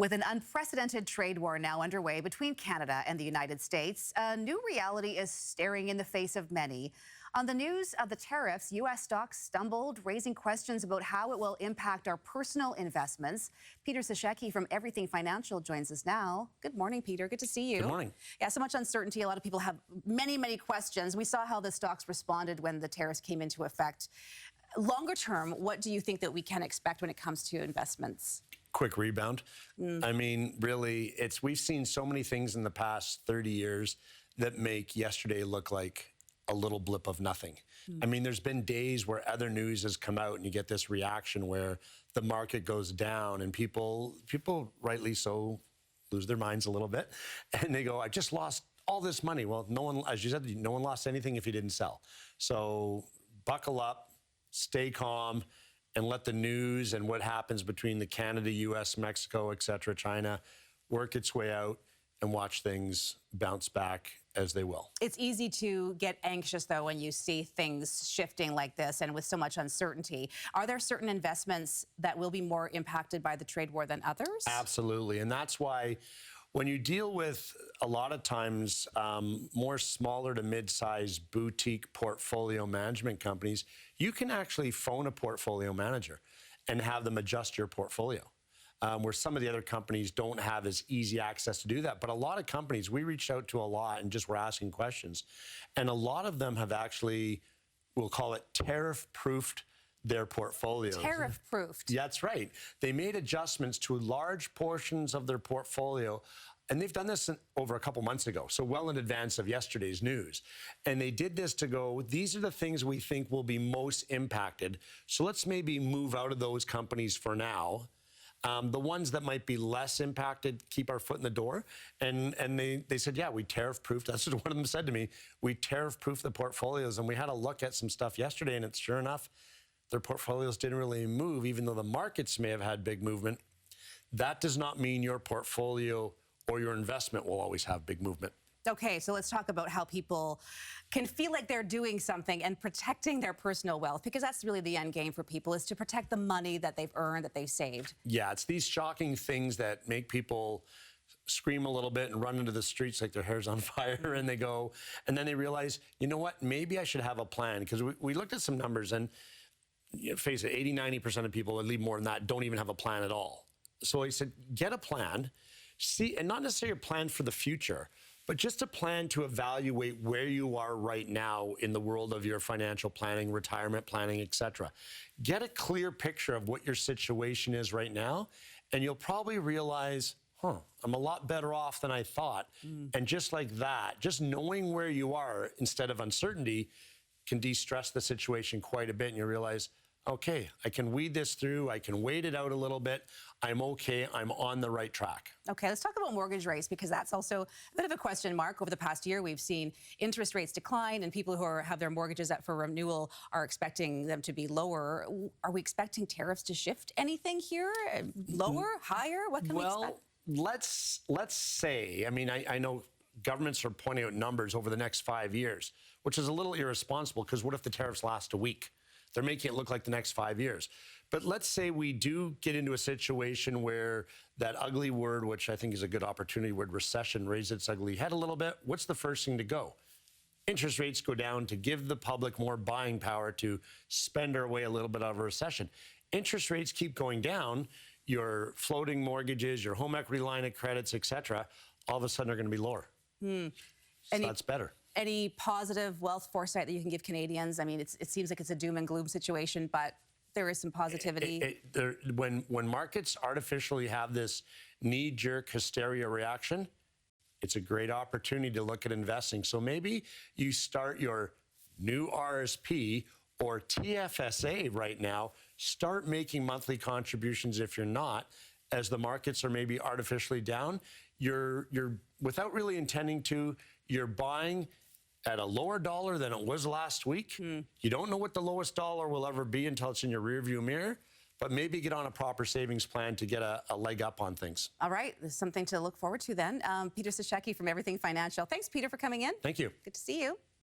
With an unprecedented trade war now underway between Canada and the United States, a new reality is staring in the face of many. On the news of the tariffs, U.S. stocks stumbled, raising questions about how it will impact our personal investments. Peter Sashecki from Everything Financial joins us now. Good morning, Peter. Good to see you. Good morning. Yeah, so much uncertainty. A lot of people have many questions. We saw how the stocks responded when the tariffs came into effect. Longer term, what do you think that we can expect when it comes to investments? Quick rebound. I mean, really, we've seen so many things in the past 30 years that make yesterday look like a little blip of nothing. I mean, there's been days where other news has come out and you get this reaction where the market goes down and people rightly so lose their minds a little bit and they go, I just lost all this money. Well, no one, as you said, no one lost anything if you didn't sell. So buckle up, stay calm, and let the news and what happens between the Canada, U.S., Mexico, et cetera, China, work its way out and watch things bounce back as they will. It's easy to get anxious, though, when you see things shifting like this and with so much uncertainty. Are there certain investments that will be more impacted by the trade war than others? Absolutely. And that's why when you deal with a lot of times more smaller to mid-sized boutique portfolio management companies, you can actually phone a portfolio manager and have them adjust your portfolio. Where some of the other companies don't have as easy access to do that. But a lot of companies, we reached out to a lot and just were asking questions. And a lot of them have actually, we'll call it tariff-proofed their portfolios. Tariff-proofed. Yeah, that's right. They made adjustments to large portions of their portfolio, and they've done this over a couple months ago, so well in advance of yesterday's news. And they did this to go, these are the things we think will be most impacted, so let's maybe move out of those companies for now. The ones that might be less impacted, keep our foot in the door. And they said, yeah, we tariff-proofed. That's what one of them said to me. We tariff-proofed the portfolios, and we had a look at some stuff yesterday, and it's sure enough, their portfolios didn't really move, even though the markets may have had big movement. That does not mean your portfolio or your investment will always have big movement. Okay, so let's talk about how people can feel like they're doing something and protecting their personal wealth, because that's really the end game for people, is to protect the money that they've earned, that they've saved. Yeah, it's these shocking things that make people scream a little bit and run into the streets like their hair's on fire, and they go, and then they realize, you know what, maybe I should have a plan, because we looked at some numbers, and you know, face it, 80–90% of people, at least more than that, don't even have a plan at all. So I said, get a plan, see, and not necessarily a plan for the future, but just a plan to evaluate where you are right now in the world of your financial planning, retirement planning, et cetera. Get a clear picture of what your situation is right now, and you'll probably realize, I'm a lot better off than I thought. And just like that, just knowing where you are instead of uncertainty can de-stress the situation quite a bit, and you realize, okay, I can weed this through, I can wait it out a little bit, I'm okay, I'm on the right track. Okay, let's talk about mortgage rates, because that's also a bit of a question mark. Over the past year, we've seen interest rates decline, and people who have their mortgages up for renewal are expecting them to be lower. Are we expecting tariffs to shift anything here? Lower, higher? What can we expect? Well, let's say, I mean, I know governments are pointing out numbers over the next 5 years, which is a little irresponsible, because what if the tariffs last a week? They're making it look like the next 5 years. But let's say we do get into a situation where that ugly word, which I think is a good opportunity word, recession, raises its ugly head a little bit. What's the first thing to go? Interest rates go down to give the public more buying power to spend our way a little bit out of a recession. Interest rates keep going down. Your floating mortgages, your home equity line of credits, et cetera, all of a sudden are going to be lower. So that's better. Any positive wealth foresight that you can give Canadians? I mean, it seems like it's a doom and gloom situation, but there is some positivity. When markets artificially have this knee-jerk hysteria reaction, it's a great opportunity to look at investing. So maybe you start your new RSP or TFSA right now, start making monthly contributions if you're not, as the markets are maybe artificially down. You're without really intending to, you're buying at a lower dollar than it was last week. You don't know what the lowest dollar will ever be until it's in your rearview mirror, but maybe get on a proper savings plan to get a leg up on things. All right, there's something to look forward to then. Peter Sashecki from Everything Financial. Thanks, Peter, for coming in. Thank you. Good to see you.